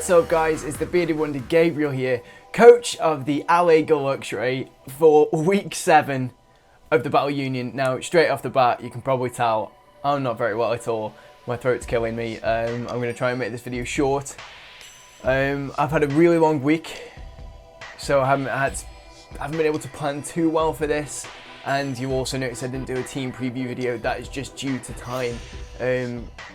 What's up guys, it's the bearded wonder Gaibriul here, coach of the LA Galuxray for week 7 of the Battle Union. Now straight off the bat you can probably tell I'm not very well at all, my throat's killing me. I'm going to try and make this video short. I've had a really long week, so I haven't been able to plan too well for this, and you also notice I didn't do a team preview video. That is just due to time.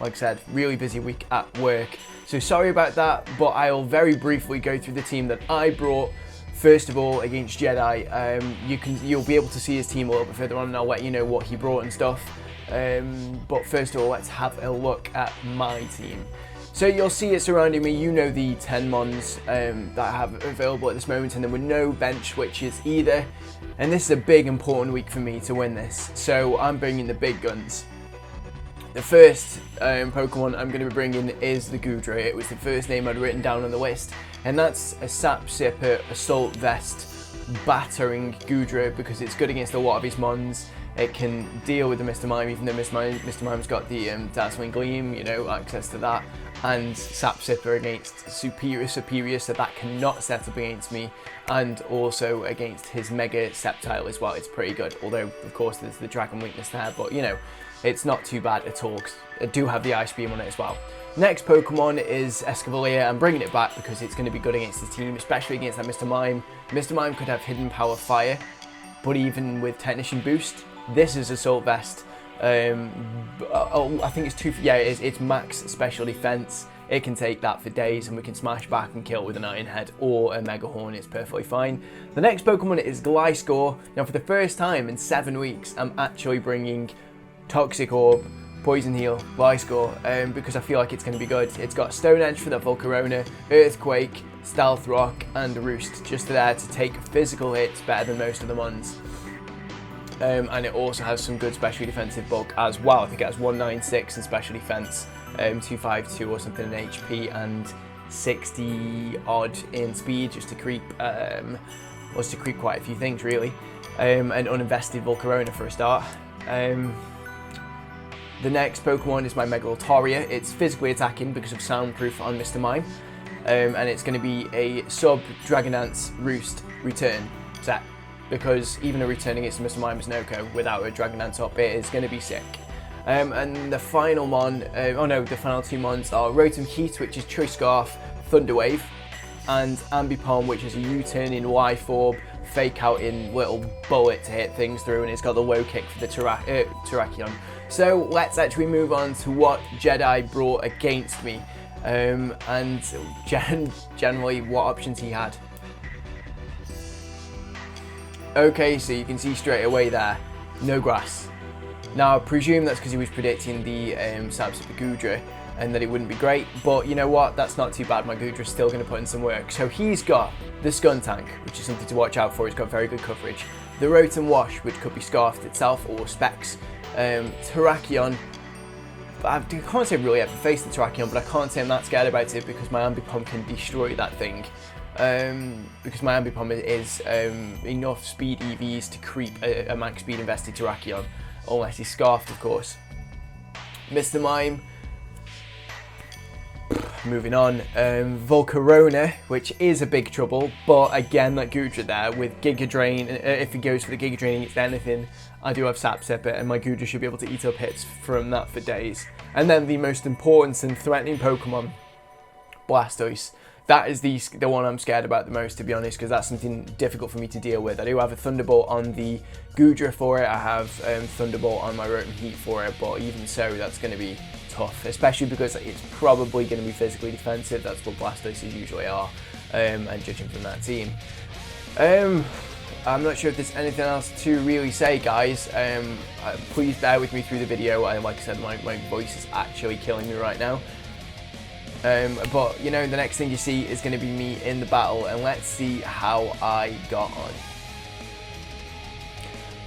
Like I said, really busy week at work, so sorry about that, but I'll very briefly go through the team that I brought. First of all, against Jedi, you'll be able to see his team a little bit further on, and I'll let you know what he brought and stuff. But first of all, let's have a look at my team. So you'll see it surrounding me. You know the 10 mons that I have available at this moment, and there were no bench switches either. And this is a big important week for me to win this, so I'm bringing the big guns. The first Pokemon I'm going to be bringing is the Goodray. It was the first name I'd written down on the list, and that's a Sap Sipper Assault Vest battering Goodray because it's good against a lot of his mons. It can deal with the Mr. Mime, even though Mr. Mime's got the Dazzling Gleam, you know, access to that, and Sap Sipper against Superior, so that cannot set up against me, and also against his Mega Sceptile as well. It's pretty good, although of course there's the Dragon weakness there, but you know, it's not too bad at all, 'cause I do have the Ice Beam on it as well. Next Pokemon is Escavalier. I'm bringing it back because it's going to be good against the team, especially against that Mr. Mime. Mr. Mime could have Hidden Power Fire, but even with Technician Boost, this is Assault Vest. I think it's it's max special defense. It can take that for days, and we can smash back and kill with an Iron Head or a Mega Horn. It's perfectly fine. The next Pokemon is Gliscor. Now, for the first time in 7 weeks, I'm actually bringing Toxic Orb, Poison Heal, Gliscor, because I feel like it's going to be good. It's got Stone Edge for the Volcarona, Earthquake, Stealth Rock, and Roost, just there to take physical hits better than most of the mons. And it also has some good special defensive bulk as well. I think it has 196 in special defense, 252 or something in HP, and 60 odd in speed, just to creep quite a few things really. An uninvested Volcarona for a start. The next Pokemon is my Megalotauria. It's physically attacking because of Soundproof on Mr. Mime, and it's going to be a sub Dragonance Roost return set, because even a return against Mr. Mime's no-co without a Dragonance up, it is going to be sick. And the final the final 2 mons are Rotom Heat, which is Choice Scarf, Thunderwave, and Ambipom, which is a U-turn in Life Orb, Fake Out in Little Bullet to hit things through, and it's got the low kick for the Terrakion. So let's actually move on to what Jedi brought against me, and generally what options he had. Okay, so you can see straight away there, no grass. Now I presume that's because he was predicting the Sap Sipper Goodray and that it wouldn't be great, but you know what, that's not too bad. My Goodra's still going to put in some work. So he's got the Skuntank, which is something to watch out for. He's got very good coverage. The Rotom Wash, which could be Scarfed itself or Specs. Terrakion, I can't say really I have to face the Terrakion, but I can't say I'm that scared about it because my Ambipom can destroy that thing. Because my Ambipom is enough speed EVs to creep a max speed invested Terrakion, unless he's Scarfed, of course. Mr. Mime, moving on, Volcarona, which is a big trouble, but again, that Goodra there with Giga Drain, if he goes for the Giga Drain against anything, I do have Sap Sipper, and my Goodra should be able to eat up hits from that for days. And then the most important and threatening Pokemon, Blastoise. That is the one I'm scared about the most, to be honest, because that's something difficult for me to deal with. I do have a Thunderbolt on the Goodra for it. I have Thunderbolt on my Rotom Heat for it, but even so, that's going to be tough, especially because it's probably going to be physically defensive. That's what Blastoises usually are, and judging from that team. I'm not sure if there's anything else to really say, guys. Please bear with me through the video. Like I said, my voice is actually killing me right now. But you know, the next thing you see is going to be me in the battle, and let's see how I got on.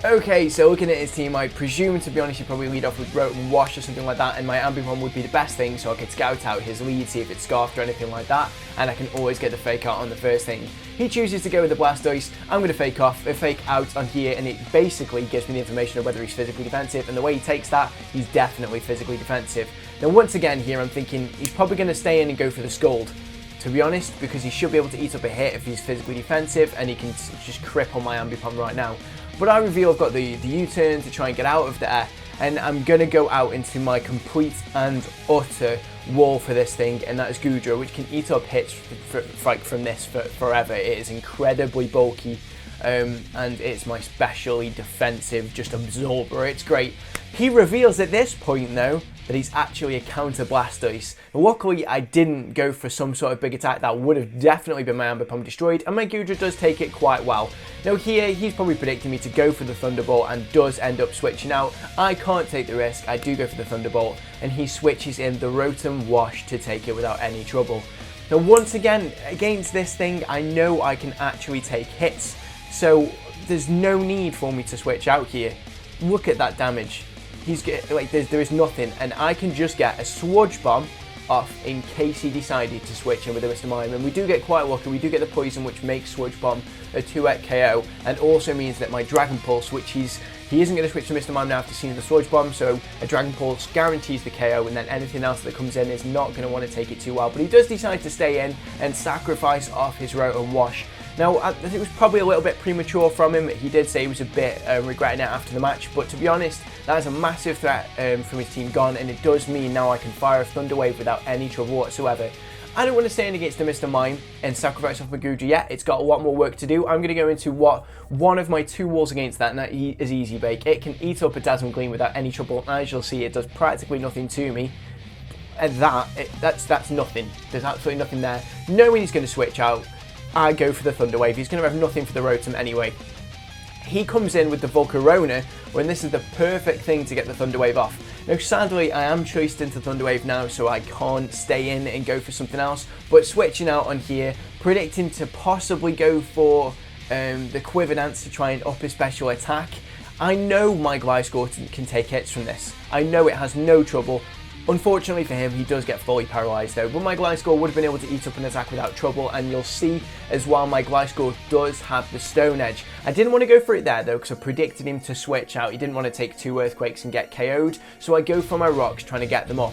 Okay, so looking at his team, I presume, to be honest, he'd probably lead off with Rotom Wash or something like that, and my Ambipom would be the best thing, so I could scout out his lead, see if it's Scarfed or anything like that, and I can always get the Fake Out on the first thing. He chooses to go with the Blastoise. I'm going to Fake Out on here, and it basically gives me the information of whether he's physically defensive, and the way he takes that, he's definitely physically defensive. Now once again here, I'm thinking he's probably going to stay in and go for the Scald, to be honest, because he should be able to eat up a hit if he's physically defensive, and he can just cripple my Ambipom right now. But I reveal I've got the U-turn to try and get out of there, and I'm going to go out into my complete and utter wall for this thing, and that is Goodra, which can eat up hits from this forever. It is incredibly bulky, and it's my specially defensive just absorber. It's great. He reveals at this point though that he's actually a counter Blastoise. Luckily I didn't go for some sort of big attack that would have definitely been my Ambipom destroyed, and my Goodra does take it quite well. Now here he's probably predicting me to go for the Thunderbolt and does end up switching out. I can't take the risk, I do go for the Thunderbolt, and he switches in the Rotom Wash to take it without any trouble. Now once again, against this thing, I know I can actually take hits, so there's no need for me to switch out here. Look at that damage. There is nothing, and I can just get a Sludge Bomb off in case he decided to switch in with a Mr. Mime. And we do get quite lucky, we do get the poison, which makes Sludge Bomb a 2x KO, and also means that my Dragon Pulse, which he isn't going to switch to Mr. Mime now after seeing the Sludge Bomb, so a Dragon Pulse guarantees the KO, and then anything else that comes in is not going to want to take it too well. But he does decide to stay in and sacrifice off his Rotom Wash. Now, I think it was probably a little bit premature from him. He did say he was a bit regretting it after the match, but to be honest, that is a massive threat from his team gone, and it does mean now I can fire a Thunder Wave without any trouble whatsoever. I don't want to stay in against the Mr. Mime and sacrifice off my Goodra yet. It's got a lot more work to do. I'm going to go into one of my 2 walls against that, and that is Easy Bake. It can eat up a Dazzling Gleam without any trouble, and as you'll see, it does practically nothing to me. And that's nothing. There's absolutely nothing there. Knowing he's going to switch out, I go for the Thunder Wave. He's going to have nothing for the Rotom anyway. He comes in with the Volcarona when this is the perfect thing to get the Thunder Wave off. Now sadly I am choiced into Thunder Wave now, so I can't stay in and go for something else, but switching out on here, predicting to possibly go for the Quiver Dance to try and up his special attack. I know my Gliscor can take hits from this. I know it has no trouble. Unfortunately for him, he does get fully paralysed though, but my Gliscor would have been able to eat up an attack without trouble, and you'll see as well my Gliscor does have the Stone Edge. I didn't want to go for it there though, because I predicted him to switch out. He didn't want to take 2 Earthquakes and get KO'd, so I go for my Rocks trying to get them up.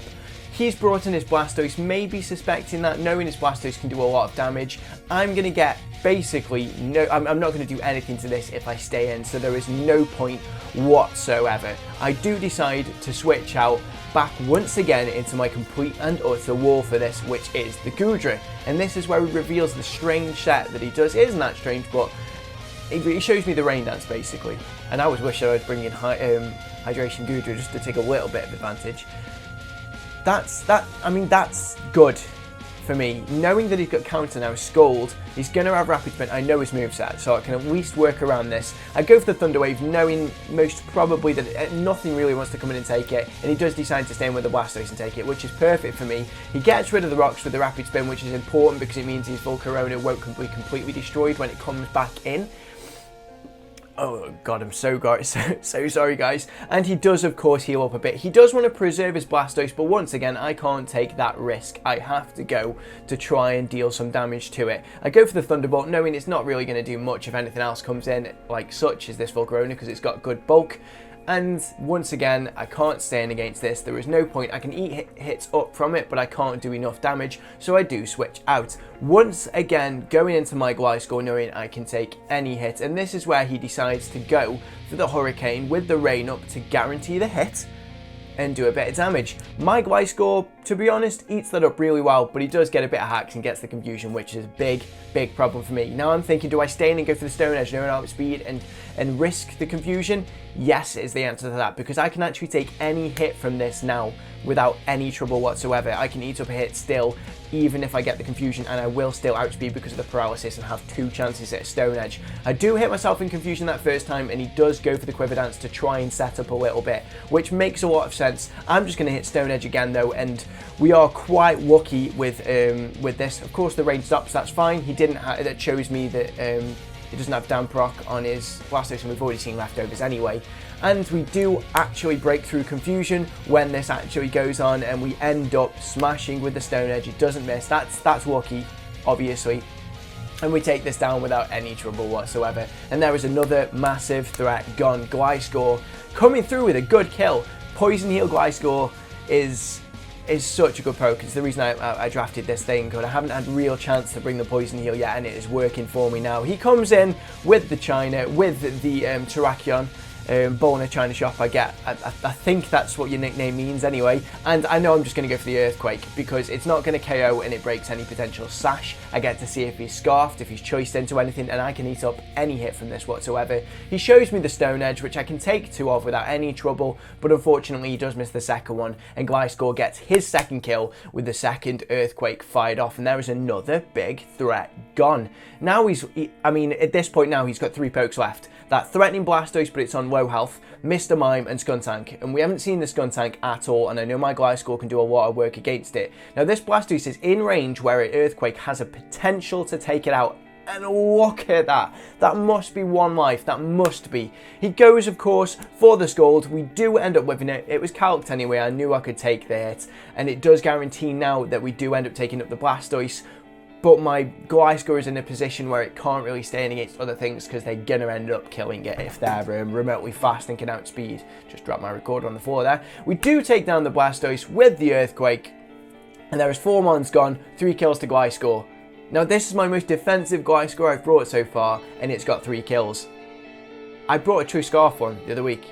He's brought in his Blastoise, maybe suspecting that, knowing his Blastoise can do a lot of damage. I'm going to get basically no, I'm not going to do anything to this if I stay in, so there is no point whatsoever. I do decide to switch out back once again into my complete and utter wall for this, which is the Goodra. And this is where he reveals the strange set that he does. It isn't that strange, but it shows me the Rain Dance basically. And I always wish I would bring in Hydration Goodra just to take a little bit of advantage. That's good for me. Knowing that he's got counter now, Scald, he's going to have Rapid Spin. I know his moveset, so I can at least work around this. I go for the Thunder Wave, knowing most probably that nothing really wants to come in and take it, and he does decide to stay in with the Blastoise and take it, which is perfect for me. He gets rid of the rocks with the Rapid Spin, which is important because it means his Volcarona won't be completely destroyed when it comes back in. Oh god, I'm so sorry guys. And he does of course heal up a bit. He does want to preserve his Blastoise, but once again I can't take that risk. I have to go to try and deal some damage to it. I go for the Thunderbolt, knowing it's not really going to do much if anything else comes in, like such as this Volcarona, because it's got good bulk. And once again, I can't stay in against this. There is no point. I can eat hits up from it, but I can't do enough damage, so I do switch out. Once again, going into my Gliscor, knowing I can take any hit, and this is where he decides to go for the Hurricane with the Rain up to guarantee the hit and do a bit of damage. My Gliscor, to be honest, eats that up really well, but he does get a bit of hacks and gets the confusion, which is a big problem for me. Now I'm thinking, do I stay in and go for the Stone Edge, knowing outspeed and risk the confusion? Yes is the answer to that, because I can actually take any hit from this now without any trouble whatsoever. I can eat up a hit still, even if I get the confusion, and I will still outspeed because of the paralysis and have 2 chances at a Stone Edge. I do hit myself in confusion that first time, and he does go for the Quiver Dance to try and set up a little bit, which makes a lot of sense. I'm just going to hit Stone Edge again though, and we are quite lucky with this. Of course the rain stops, that's fine. He didn't that shows me that he doesn't have Damp Rock on his Blastoise, and we've already seen leftovers anyway. And we do actually break through confusion when this actually goes on, and we end up smashing with the Stone Edge. It doesn't miss. That's lucky, obviously. And we take this down without any trouble whatsoever. And there is another massive threat gone. Gliscor coming through with a good kill. Poison Heal Gliscor is is such a good poke. It's the reason I drafted this thing, but I haven't had real chance to bring the poison heal yet, and it is working for me now. He comes in with the China, with the Terrakion. Bowl in a China shop I get. I think that's what your nickname means anyway, and I know I'm just going to go for the Earthquake because it's not going to KO and it breaks any potential sash. I get to see if he's scarfed, if he's choiced into anything, and I can eat up any hit from this whatsoever. He shows me the Stone Edge, which I can take 2 of without any trouble, but unfortunately he does miss the second one, and Gliscor gets his second kill with the second Earthquake fired off, and there is another big threat gone. Now I mean, at this point now he's got 3 pokes left. That threatening Blastoise, but it's on low health, Mr. Mime and Skuntank, and we haven't seen the Skuntank at all, and I know my Gliscor can do a lot of work against it. Now this Blastoise is in range where an Earthquake has a potential to take it out, and look at that. That must be 1 life, that must be. He goes, of course, for the Scald. We do end up winning it. It was calced anyway, I knew I could take the hit, and it does guarantee now that we do end up taking up the Blastoise. But my Gliscor is in a position where it can't really stay in against other things because they're going to end up killing it if they're remotely fast and can outspeed. Just dropped my recorder on the floor there. We do take down the Blastoise with the Earthquake. And there is 4 mons gone, 3 kills to Gliscor. Now this is my most defensive Gliscor I've brought so far, and it's got 3 kills. I brought a True Scarf one the other week,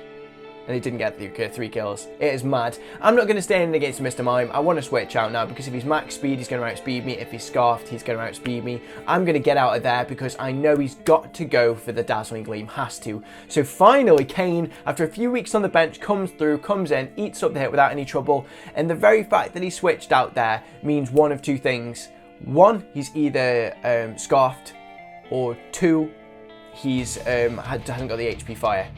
and he didn't get the 3 kills. It is mad. I'm not going to stay in against Mr. Mime. I want to switch out now because if he's max speed, he's going to outspeed me. If he's scarfed, he's going to outspeed me. I'm going to get out of there because I know he's got to go for the Dazzling Gleam. Has to. So finally, Kane, after a few weeks on the bench, comes through, comes in, eats up the hit without any trouble. And the very fact that he switched out there means one of 2 things. 1, he's either scarfed, or 2, he's hasn't got the HP fire.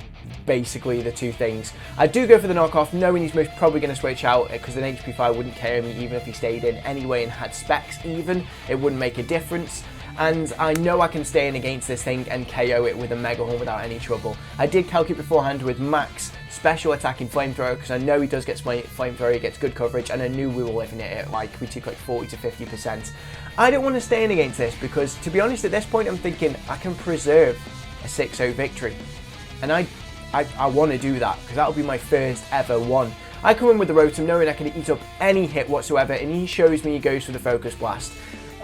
Basically the 2 things. I do go for the knockoff, knowing he's most probably going to switch out because an HP fire wouldn't KO me even if he stayed in anyway and had specs even. It wouldn't make a difference. And I know I can stay in against this thing and KO it with a Mega Horn without any trouble. I did calculate beforehand with max special attacking Flamethrower because I know he does get Flamethrower, he gets good coverage, and I knew we were living it at like, we took like 40 to 50%. I don't want to stay in against this because, to be honest, at this point I'm thinking I can preserve a 6-0 victory. And I want to do that because that'll be my first ever one. I come in with the Rotom knowing I can eat up any hit whatsoever, and he shows me he goes for the Focus Blast.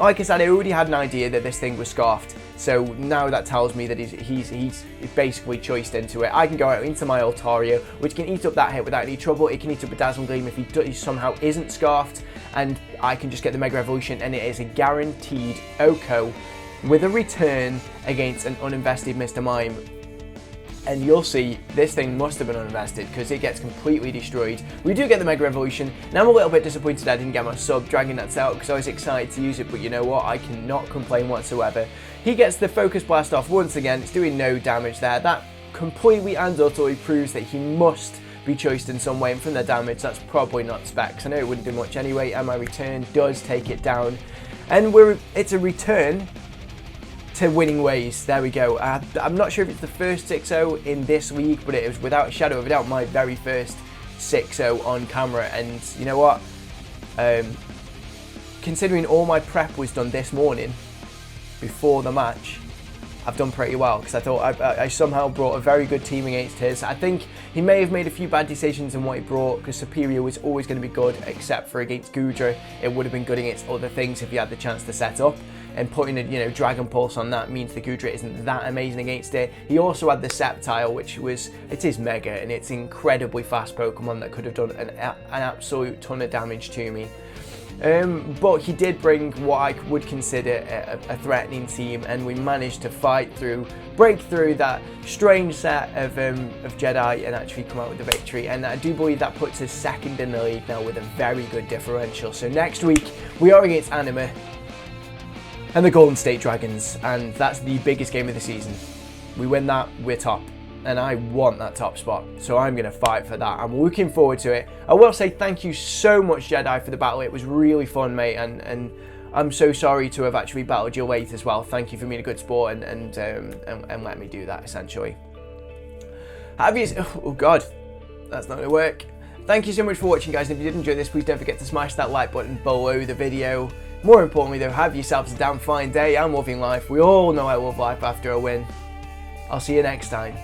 Like I said, I already had an idea that this thing was scarfed, so now that tells me that he's basically choiced into it. I can go out into my Altaria, which can eat up that hit without any trouble. It can eat up a Dazzling Gleam if he somehow isn't scarfed, and I can just get the Mega Evolution, and it is a guaranteed OHKO with a return against an uninvested Mr. Mime. And you'll see this thing must have been uninvested because it gets completely destroyed. We do get the Mega Evolution. Now I'm a little bit disappointed I didn't get my sub dragging that out because I was excited to use it, but you know what, I cannot complain whatsoever. He gets the Focus Blast off once again. It's doing no damage there. That completely and utterly proves that he must be choiced in some way, and from the damage that's probably not specs. I know it wouldn't do much anyway, and my return does take it down. And it's a return to winning ways. There we go. I'm not sure if it's the first 6-0 in this league, but it was without a shadow of a doubt my very first 6-0 on camera. And you know what? Considering all my prep was done this morning before the match, I've done pretty well because I thought I somehow brought a very good team against his. I think he may have made a few bad decisions in what he brought because Superior was always going to be good except for against Goodra. It would have been good against other things if he had the chance to set up. And putting a Dragon Pulse on that means the Goodra isn't that amazing against it. He also had the Sceptile, which it is Mega and it's incredibly fast Pokemon that could have done an absolute ton of damage to me. But he did bring what I would consider a threatening team, and we managed to fight through, break through that strange set of Jedi and actually come out with the victory. And I do believe that puts us second in the league now with a very good differential. So next week we are against Anima and the Golden State Dragons, and that's the biggest game of the season. We win that, we're top. And I want that top spot, so I'm going to fight for that. I'm looking forward to it. I will say thank you so much, Jedi, for the battle. It was really fun, mate, and I'm so sorry to have actually battled you late as well. Thank you for being a good sport and let me do that, essentially. Oh God, that's not going to work. Thank you so much for watching, guys. If you did enjoy this, please don't forget to smash that like button below the video. More importantly, though, have yourselves a damn fine day. I'm loving life. We all know I love life after a win. I'll see you next time.